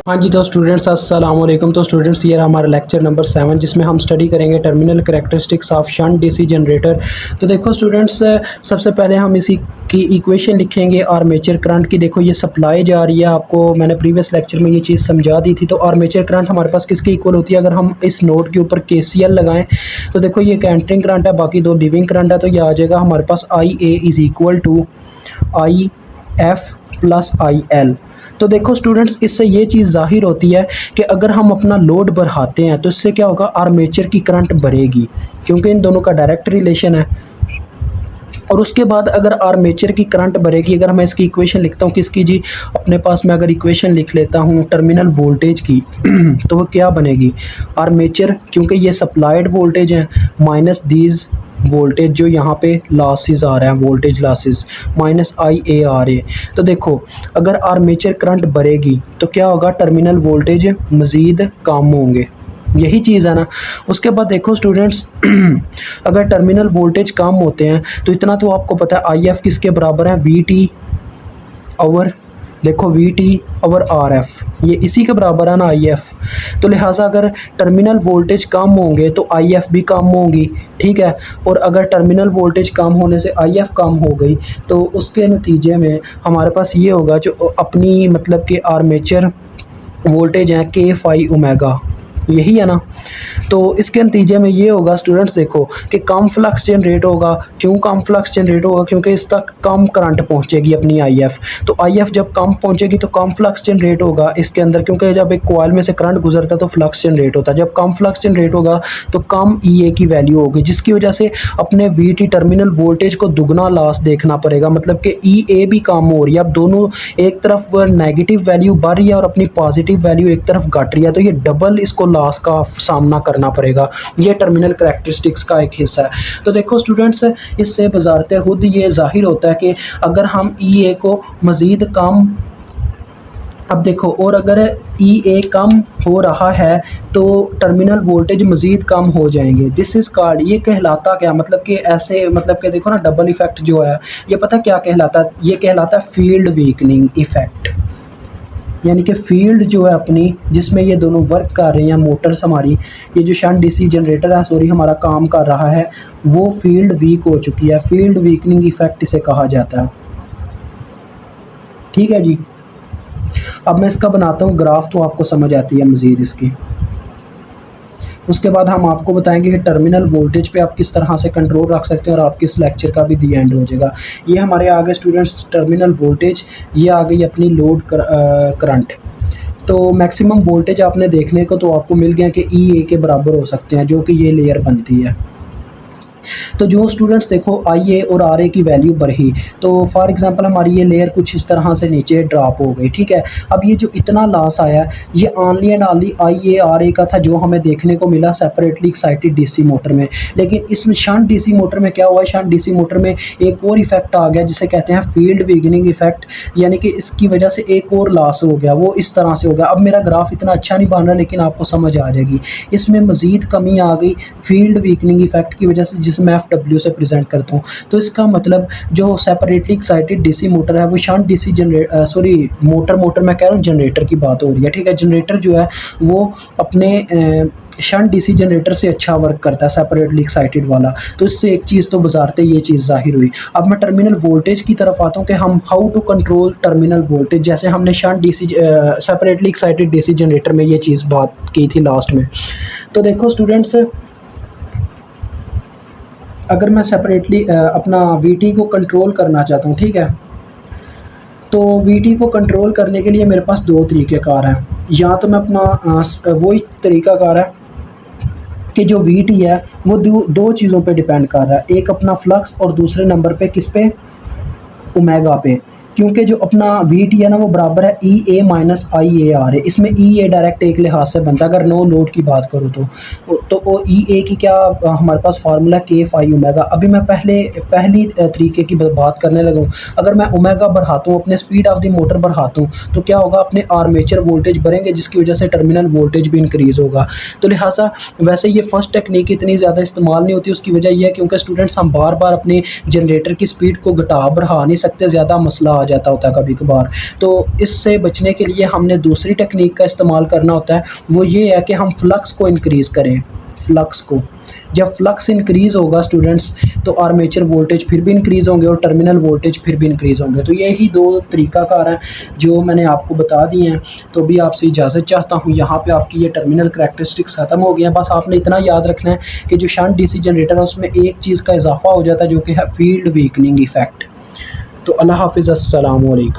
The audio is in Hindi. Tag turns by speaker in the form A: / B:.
A: हाँ जी, तो स्टूडेंट्स अस्सलाम वालेकुम। तो स्टूडेंट्स ये रहा हमारा लेक्चर नंबर 7 जिसमें हम स्टडी करेंगे terminal characteristics of shunt DC generator. तो देखो स्टूडेंट्स, सबसे पहले हम इसी की इक्वेशन लिखेंगे आर्मेचर करंट की। देखो ये सप्लाई जा रही है, आपको मैंने प्रीवियस लेक्चर में ये चीज़ समझा दी थी। तो आर्मेचर करंट हमारे पास किसके इक्वल होती है? अगर हम इस नोड के ऊपर KCL लगाएं तो देखो ये कैंटरिंग करंट है, बाकी दो लिविंग करंट है। तो ये आ जाएगा हमारे पास IA is equal to IF plus IL। तो देखो स्टूडेंट्स, इससे ये चीज़ ज़ाहिर होती है कि अगर हम अपना लोड बढ़ाते हैं तो इससे क्या होगा, आर्मेचर की करंट बढ़ेगी, क्योंकि इन दोनों का डायरेक्ट रिलेशन है। और उसके बाद अगर आर्मेचर की करंट बढ़ेगी, अगर मैं इसकी इक्वेशन लिखता हूँ किसकी जी, अपने पास मैं अगर इक्वेशन लिख लेता हूँ टर्मिनल वोल्टेज की तो वो क्या बनेगी, आर्मेचर, क्योंकि ये सप्लाइड वोल्टेज है, माइनस दीज वोल्टेज जो यहाँ पे लॉसेस आ रहे हैं, वोल्टेज लॉसेस, माइनस IARA। तो देखो अगर आर्मेचर करंट बढ़ेगी तो क्या होगा, टर्मिनल वोल्टेज मज़ीद कम होंगे, यही चीज़ है ना। उसके बाद देखो स्टूडेंट्स अगर टर्मिनल वोल्टेज कम होते हैं तो इतना तो आपको पता है IF किसके बराबर है, VT ओवर, देखो VT ओवर RF, ये इसी के बराबर है ना IF। तो लिहाजा अगर टर्मिनल वोल्टेज कम होंगे तो IF भी कम होगी, ठीक है। और अगर टर्मिनल वोल्टेज कम होने से IF कम हो गई तो उसके नतीजे में हमारे पास ये होगा, जो अपनी मतलब कि आर्मेचर वोल्टेज है K फाई ओमेगा, यही है ना। तो इसके नतीजे में ये होगा स्टूडेंट्स, देखो कि कम फ्लक्स जनरेट होगा। क्यों कम फ्लक्स जनरेट होगा? क्योंकि इस तक कम करंट पहुंचेगी अपनी IF। तो IF जब कम पहुंचेगी तो कम फ्लक्स जनरेट होगा इसके अंदर, क्योंकि जब एक कॉइल में से करंट गुजरता है तो फ्लक्स जनरेट होता है। जब कम फ्लक्स जनरेट होगा तो कम EA की वैल्यू होगी, जिसकी वजह से अपने VT टर्मिनल वोल्टेज को दुगना लॉस देखना पड़ेगा, मतलब कि EA भी कम हो रही है। अब दोनों एक तरफ नेगेटिव वैल्यू बढ़ रही है और अपनी पॉजिटिव वैल्यू एक तरफ घट रही है, तो ये डबल इसको लॉस का सामना करना पड़ेगा। ये टर्मिनल करैक्टरिस्टिक्स का एक हिस्सा है। तो देखो स्टूडेंट्स, इससे बजारते खुद ये जाहिर होता है कि अगर हम EA को मज़ीद कम, अब देखो, और अगर EA कम हो रहा है तो टर्मिनल वोल्टेज मज़ीद कम हो जाएंगे। दिस इज़ कॉल्ड, ये कहलाता क्या, मतलब कि ऐसे, मतलब कि देखो ना डबल इफ़ेक्ट जो है ये पता क्या कहलाता है, ये कहलाता है फील्ड वीकनिंग इफ़ेक्ट। यानी कि फील्ड जो है अपनी, जिसमें ये दोनों वर्क कर रही हैं मोटर्स हमारी, ये जो शंट डीसी जनरेटर है सॉरी हमारा काम कर रहा है, वो फील्ड वीक हो चुकी है। फील्ड वीकनिंग इफ़ेक्ट इसे कहा जाता है, ठीक है जी। अब मैं इसका बनाता हूँ ग्राफ तो आपको समझ आती है मज़ीद इसकी। उसके बाद हम आपको बताएंगे कि टर्मिनल वोल्टेज पे आप किस तरह से कंट्रोल रख सकते हैं, और आपके इस लेक्चर का भी दी एंड हो जाएगा। ये हमारे आगे स्टूडेंट्स टर्मिनल वोल्टेज, ये आ गई अपनी लोड करंट। तो मैक्सिमम वोल्टेज आपने देखने को तो आपको मिल गया कि EA के बराबर हो सकते हैं, जो कि ये लेयर बनती है। तो जो स्टूडेंट्स देखो IA और RA की वैल्यू बढ़ी, तो फॉर एग्जांपल हमारी ये लेयर कुछ इस तरह से नीचे ड्रॉप हो गई, ठीक है। अब ये जो इतना लॉस आया ये only and only IA RA का था, जो हमें देखने को मिला सेपरेटली एक्साइटेड DC मोटर में। लेकिन इसमें शंट DC मोटर में क्या हुआ, शंट DC मोटर में एक और इफेक्ट आ गया जिसे कहते हैं फील्ड वीकनिंग इफेक्ट, यानी कि इसकी वजह से एक और लॉस हो गया, वो इस तरह से हो गया। अब मेरा ग्राफ इतना अच्छा नहीं बन रहा, लेकिन आपको समझ आ जाएगी। इसमें मज़ीद कमी आ गई फील्ड वीकनिंग इफेक्ट की वजह से, जिसमें FW से प्रेजेंट करता हूँ। तो इसका मतलब जो सेपरेटली एक्साइटेड DC मोटर है वो शंट DC मोटर मैं कह रहा हूँ, जनरेटर की बात हो रही है, ठीक है। जनरेटर जो है वो अपने शंट DC जनरेटर से अच्छा वर्क करता है, सेपरेटली एक्साइटेड वाला। तो इससे एक चीज़ तो बजारते ये चीज़ जाहिर हुई। अब मैं टर्मिनल वोल्टेज की तरफ आता हूँ कि हम how to control terminal voltage, जैसे हमने shunt DC separately excited DC generator में ये चीज़ बात की थी लास्ट में। तो देखो स्टूडेंट्स, अगर मैं सेपरेटली अपना VT को कंट्रोल करना चाहता हूँ, ठीक है, तो VT को कंट्रोल करने के लिए मेरे पास दो तरीक़ेकार हैं। या तो मैं अपना वही तरीक़ाकार है कि जो VT है वो दो चीज़ों पे डिपेंड कर रहा है, एक अपना फ्लक्स और दूसरे नंबर पे किस पे, ओमेगा पे। क्योंकि जो अपना VT है ना वो बराबर है EA माइनस IARA। इसमें EA डायरेक्ट एक लिहाज से बनता है, अगर नो लोड की बात करूँ तो वो EA की क्या हमारे पास फार्मूला K फाई ओमेगा। अभी मैं पहली तरीके की बात करने लगा हूँ। अगर मैं ओमेगा बढ़ाता हूँ, अपने स्पीड ऑफ द मोटर बढ़ाता हूँ, तो क्या होगा, अपने आर्मेचर वोल्टेज बढ़ेंगे, जिसकी वजह से टर्मिनल वोल्टेज भी इंक्रीज़ होगा। तो लिहाजा वैसे ये फर्स्ट टेक्निक इतनी ज़्यादा इस्तेमाल नहीं होती। उसकी वजह यह है क्योंकि स्टूडेंट्स हम बार बार अपने जनरेटर की स्पीड को घटा बढ़ा नहीं सकते, ज़्यादा मसला आ जाता होता है कभी कभार। तो इससे बचने के लिए हमने दूसरी टेक्निक का इस्तेमाल करना होता है, वो ये है कि हम फ्लक्स को इंक्रीज़ करें। फ्लक्स को जब फ्लक्स इंक्रीज़ होगा स्टूडेंट्स, तो आर्मेचर वोल्टेज फिर भी इंक्रीज़ होंगे और टर्मिनल वोल्टेज फिर भी इंक्रीज़ होंगे। तो यही दो तरीक़ाकार हैं जो मैंने आपको बता दिए हैं। तो अभी आपसे इजाज़त चाहता हूँ। यहाँ पे आपकी ये टर्मिनल करैक्टरिस्टिक्स ख़त्म हो गई हैं। बस आपने इतना याद रखना है कि जो शंट डीसी जनरेटर है उसमें एक चीज़ का इजाफ़ा हो जाता है जो कि है फ़ील्ड वीकनिंग इफ़ेक्ट। तो अल्लाह हाफ़िज़, अस्सलामु अलैकुम।